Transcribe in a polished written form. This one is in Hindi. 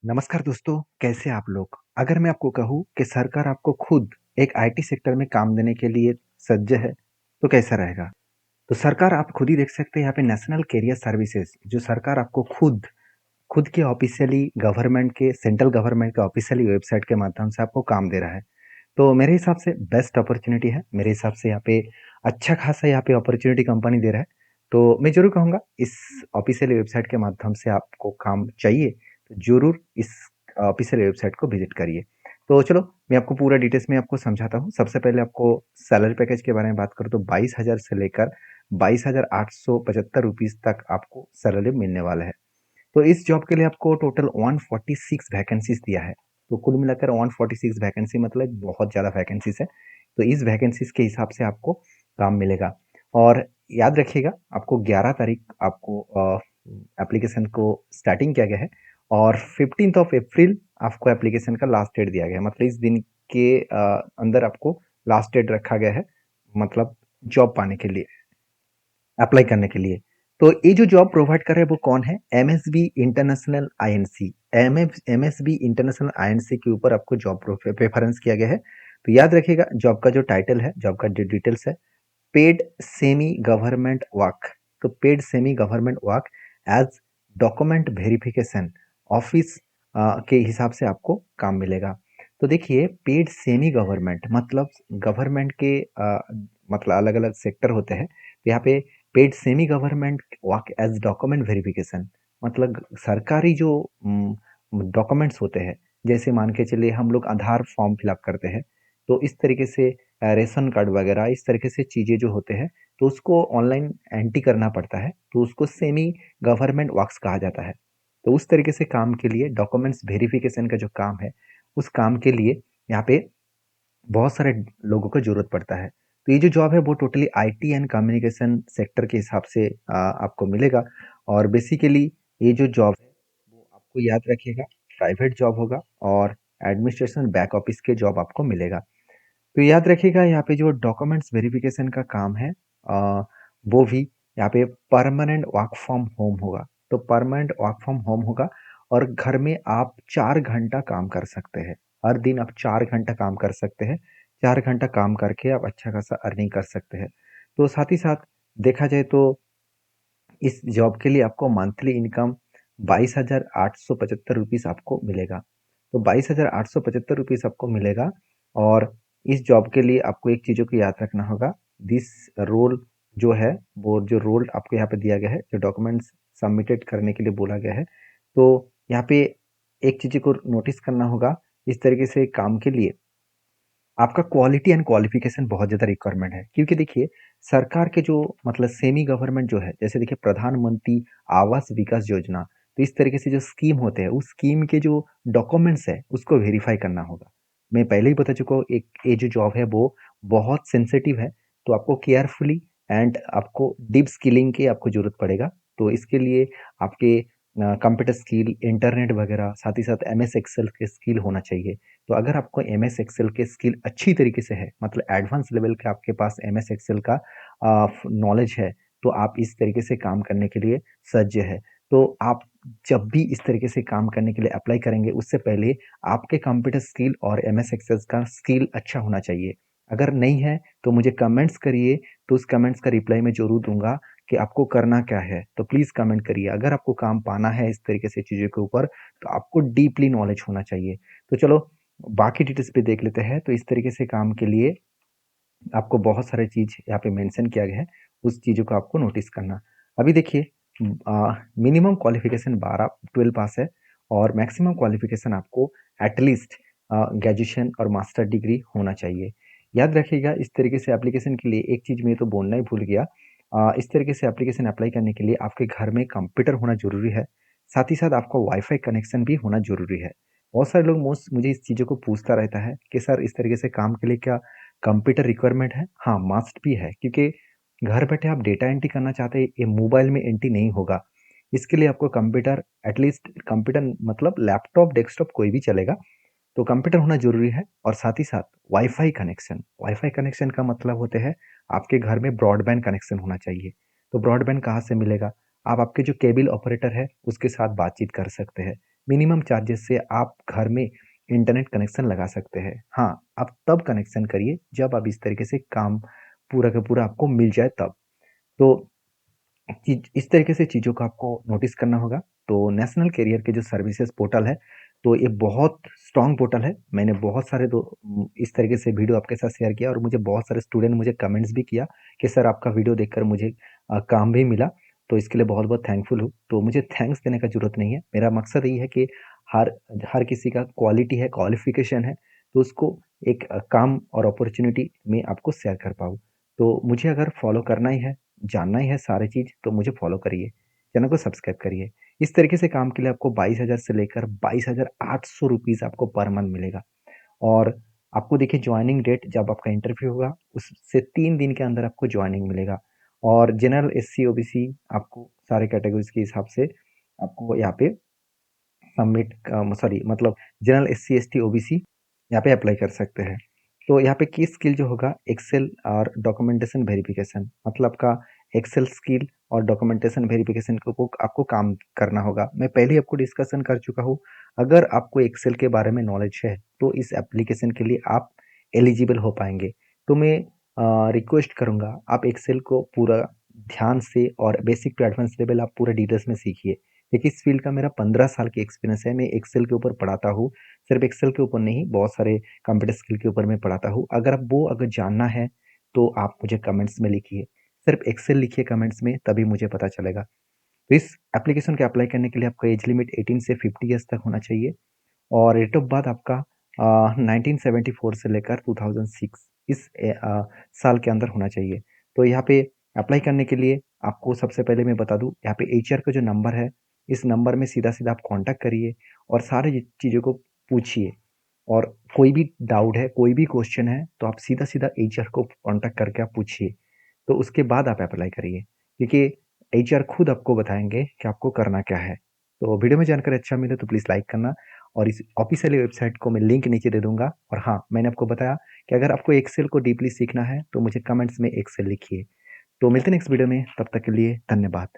नमस्कार दोस्तों, कैसे आप लोग? अगर मैं आपको कहूँ कि सरकार आपको खुद एक आईटी सेक्टर में काम देने के लिए सज्ज है, तो कैसा रहेगा? तो सरकार आप खुद ही देख सकते हैं यहाँ पे नेशनल कैरियर सर्विसेज जो सरकार आपको खुद खुद के ऑफिशियली गवर्नमेंट के सेंट्रल गवर्नमेंट के ऑफिशियली वेबसाइट के माध्यम से आपको काम दे रहा है। तो मेरे हिसाब से बेस्ट अपॉर्चुनिटी है। मेरे हिसाब से यहाँ पे अच्छा खासा यहाँ पे अपॉर्चुनिटी कंपनी दे रहा है। तो मैं ज़रूर कहूँगा इस ऑफिशियल वेबसाइट के माध्यम से आपको काम चाहिए, तो ज़रूर इस ऑफिशियल वेबसाइट को विज़िट करिए। तो चलो मैं आपको पूरा डिटेल्स में आपको समझाता हूँ। सबसे पहले आपको सैलरी पैकेज के बारे में बात करूँ तो 22,000 से लेकर 22,875 रुपीज़ तक आपको सैलरी मिलने वाला है। तो इस जॉब के लिए आपको टोटल 146 वैकेंसीज दिया है। तो कुल मिलाकर 146 वैकेंसी मतलब बहुत ज़्यादा वैकेंसीज है। तो इस वैकेंसीज के हिसाब से आपको काम मिलेगा। और याद रखिएगा आपको 11 तारीख आपको एप्लीकेशन को स्टार्टिंग किया गया है और 15th ऑफ अप्रैल आपको एप्लीकेशन का लास्ट डेट दिया गया है। मतलब इस दिन के अंदर आपको लास्ट डेट रखा गया है, मतलब जॉब पाने के लिए, अप्लाई करने के लिए। तो ये जो जॉब प्रोवाइड कर रहे हैं वो कौन है? MSB international INC. MSB international INC के ऊपर आपको जॉब प्रेफरेंस किया गया है। तो याद रखिएगा जॉब का जो टाइटल है, जॉब का जो डिटेल्स है, पेड सेमी गवर्नमेंट वर्क। तो paid semi government work as document verification office के हिसाब से आपको काम मिलेगा। तो देखिए पेड सेमी गवर्नमेंट मतलब गवर्नमेंट के मतलब अलग अलग सेक्टर होते हैं। तो यहाँ पे paid semi government work as document verification मतलब सरकारी जो डॉक्यूमेंट्स होते हैं, जैसे मान के चलिए हम लोग आधार फॉर्म फिलअप करते हैं, तो इस तरीके से रेशन कार्ड वगैरह इस तरीके से चीज़ें जो होते हैं, तो उसको ऑनलाइन एंट्री करना पड़ता है, तो उसको सेमी गवर्नमेंट वर्क्स कहा जाता है। तो उस तरीके से काम के लिए डॉक्यूमेंट्स वेरिफिकेशन का जो काम है, उस काम के लिए यहाँ पे बहुत सारे लोगों को ज़रूरत पड़ता है। तो ये जो जॉब है वो totally IT and communication sector के हिसाब से आपको मिलेगा। और बेसिकली ये जो जॉब है वो आपको याद रखिएगा प्राइवेट जॉब होगा और एडमिनिस्ट्रेशन बैक ऑफिस के जॉब आपको मिलेगा। तो याद रखिएगा यहाँ पे जो डॉक्यूमेंट्स वेरिफिकेशन का काम है वो भी यहाँ पे परमानेंट वर्क फ्रॉम होम होगा। तो परमानेंट वर्क फ्रॉम होम होगा और घर में आप 4 घंटा काम कर सकते हैं। हर दिन आप 4 घंटा काम कर सकते हैं। 4 घंटा काम करके आप अच्छा खासा अर्निंग कर सकते हैं। तो साथ ही साथ देखा जाए तो इस जॉब के लिए आपको मंथली इनकम 22,875 रुपीज़ आपको मिलेगा। तो 22,875 रुपीज़ आपको मिलेगा। और इस जॉब के लिए आपको एक चीज़ों को याद रखना होगा। दिस रोल जो है वो जो रोल आपको यहाँ पे दिया गया है, जो डॉक्यूमेंट्स सबमिटेड करने के लिए बोला गया है, तो यहाँ पे एक चीज़ को नोटिस करना होगा। इस तरीके से काम के लिए आपका क्वालिटी एंड क्वालिफिकेशन बहुत ज़्यादा रिक्वायरमेंट है, क्योंकि देखिए सरकार के जो मतलब सेमी गवर्नमेंट जो है, जैसे देखिए प्रधानमंत्री आवास विकास योजना, तो इस तरीके से जो स्कीम होते हैं उस स्कीम के जो डॉक्यूमेंट्स है उसको वेरीफाई करना होगा। मैं पहले ही बता चुका हूँ एक ये जो जॉब है वो बहुत सेंसिटिव है। तो आपको केयरफुली एंड आपको डीप स्किलिंग की आपको ज़रूरत पड़ेगा। तो इसके लिए आपके कंप्यूटर स्किल, इंटरनेट वगैरह, साथ ही साथ एमएस एक्सेल के स्किल होना चाहिए। तो अगर आपको एमएस एक्सेल के स्किल अच्छी तरीके से है, मतलब एडवांस लेवल के आपके पास एमएस एक्सेल का नॉलेज है, तो आप इस तरीके से काम करने के लिए सज्ज है। तो आप जब भी इस तरीके से काम करने के लिए अप्लाई करेंगे, उससे पहले आपके कंप्यूटर स्किल और एमएस एक्सेल का स्किल अच्छा होना चाहिए। अगर नहीं है तो मुझे कमेंट्स करिए, तो उस कमेंट्स का रिप्लाई मैं ज़रूर दूँगा कि आपको करना क्या है। तो प्लीज़ कमेंट करिए। अगर आपको काम पाना है इस तरीके से चीज़ों के ऊपर, तो आपको डीपली नॉलेज होना चाहिए। तो चलो बाकी डिटेल्स पे देख लेते हैं। तो इस तरीके से काम के लिए आपको बहुत सारे चीज़ यहाँ पे मेंशन किया गया है, उस चीज़ों को आपको नोटिस करना। अभी देखिए मिनिमम क्वालिफ़िकेशन 12 पास है और मैक्सिमम क्वालिफ़िकेशन आपको एटलीस्ट ग्रेजुएशन और मास्टर डिग्री होना चाहिए। याद रखिएगा इस तरीके से एप्लीकेशन के लिए एक चीज़ मैं तो बोलना ही भूल गया। इस तरीके से एप्लीकेशन अप्लाई करने के लिए आपके घर में कंप्यूटर होना ज़रूरी है। साथ ही साथ आपका वाईफ़ाई कनेक्शन भी होना ज़रूरी है। बहुत सारे लोग मुझे इस चीज़ों को पूछता रहता है कि सर इस तरीके से काम के लिए क्या कंप्यूटर रिक्वायरमेंट है? हाँ, मस्ट भी है, क्योंकि घर बैठे आप डेटा एंट्री करना चाहते हैं, ये मोबाइल में एंट्री नहीं होगा। इसके लिए आपको कंप्यूटर एटलीस्ट कंप्यूटर मतलब लैपटॉप, डेस्कटॉप कोई भी चलेगा। तो कंप्यूटर होना ज़रूरी है और साथ ही साथ वाईफ़ाई कनेक्शन। वाईफ़ाई कनेक्शन का मतलब होते हैं आपके घर में ब्रॉडबैंड कनेक्शन होना चाहिए। तो ब्रॉडबैंड कहाँ से मिलेगा? आप आपके जो केबल ऑपरेटर है उसके साथ बातचीत कर सकते हैं। मिनिमम चार्जेस से आप घर में इंटरनेट कनेक्शन लगा सकते हैं। हाँ, आप तब कनेक्शन करिए जब आप इस तरीके से काम पूरा का पूरा आपको मिल जाए तब। तो इस तरीके से चीज़ों को आपको नोटिस करना होगा। तो नेशनल कैरियर के जो सर्विसेज पोर्टल है, तो ये बहुत स्ट्रॉन्ग पोर्टल है। मैंने बहुत सारे इस तरीके से वीडियो आपके साथ शेयर किया और मुझे बहुत सारे स्टूडेंट मुझे कमेंट्स भी किया कि सर आपका वीडियो देखकर मुझे काम भी मिला। तो इसके लिए बहुत-बहुत थैंकफुल हूँ। तो मुझे थैंक्स देने का ज़रूरत नहीं है। मेरा मकसद यही है कि हर हर किसी का क्वालिटी है, क्वालिफ़िकेशन है, तो उसको एक काम और अपॉर्च्युनिटी में आपको शेयर कर पाऊँ। तो मुझे अगर फॉलो करना ही है, जानना ही है सारी चीज़, तो मुझे फॉलो करिए, चैनल को सब्सक्राइब करिए। इस तरीके से काम के लिए आपको 22,000 से लेकर 22,800 रुपीज़ आपको पर मंथ मिलेगा। और आपको देखिए जॉइनिंग डेट जब आपका इंटरव्यू होगा, उससे 3 दिन के अंदर आपको जॉइनिंग मिलेगा। और जनरल, एससी, ओबीसी आपको सारे कैटेगरीज़ के हिसाब से आपको यहाँ पे सबमिट सॉरी मतलब जनरल, एससी, एसटी, ओबीसी यहाँ पे अप्लाई कर सकते हैं। तो यहाँ पे की स्किल जो होगा एक्सेल और डॉक्यूमेंटेशन वेरिफिकेशन, मतलब आपका एक्सेल स्किल और डॉक्यूमेंटेशन वेरिफिकेशन को आपको काम करना होगा। मैं पहले ही आपको डिस्कशन कर चुका हूँ। अगर आपको एक्सेल के बारे में नॉलेज है तो इस एप्लीकेशन के लिए आप एलिजिबल हो पाएंगे। तो मैं रिक्वेस्ट करूँगा आप एक्सेल को पूरा ध्यान से और बेसिक टू एडवांस लेवल आप पूरा डिटेल्स में सीखिए। देखिए इस फील्ड का मेरा 15 साल की एक्सपीरियंस है। मैं एक्सेल के ऊपर पढ़ाता हूँ। सिर्फ एक्सेल के ऊपर नहीं, बहुत सारे कंप्यूटर स्किल के ऊपर मैं पढ़ाता हूँ। अगर जानना है तो आप मुझे कमेंट्स में लिखिए। सिर्फ एक्सेल लिखिए कमेंट्स में, तभी मुझे पता चलेगा। तो इस एप्लीकेशन को अप्लाई करने के लिए आपका एज लिमिट 18 से 50 ईयर्स तक होना चाहिए और डेट ऑफ बर्थ आपका 1974 से लेकर 2006 इस साल के अंदर होना चाहिए। तो यहाँ पे अप्लाई करने के लिए आपको सबसे पहले मैं बता दूँ, यहाँ पे एचआर का जो नंबर है, इस नंबर में सीधा-सीधा आप कॉन्टैक्ट करिए और सारी चीज़ों को पूछिए। और कोई भी डाउट है, कोई भी क्वेश्चन है, तो आप सीधा-सीधा एचआर को कॉन्टैक्ट करके आप पूछिए। तो उसके बाद आप अप्लाई करिए, क्योंकि एचआर खुद आपको बताएँगे कि आपको करना क्या है। तो वीडियो में जानकारी अच्छा मिले तो प्लीज़ लाइक करना और इस ऑफ़िशियल वेबसाइट को मैं लिंक नीचे दे दूँगा। और हाँ, मैंने आपको बताया कि अगर आपको एक्सेल को डीपली सीखना है, तो मुझे कमेंट्स में एक्सेल लिखिए। तो मिलते हैं नेक्स्ट वीडियो में, तब तक के लिए धन्यवाद।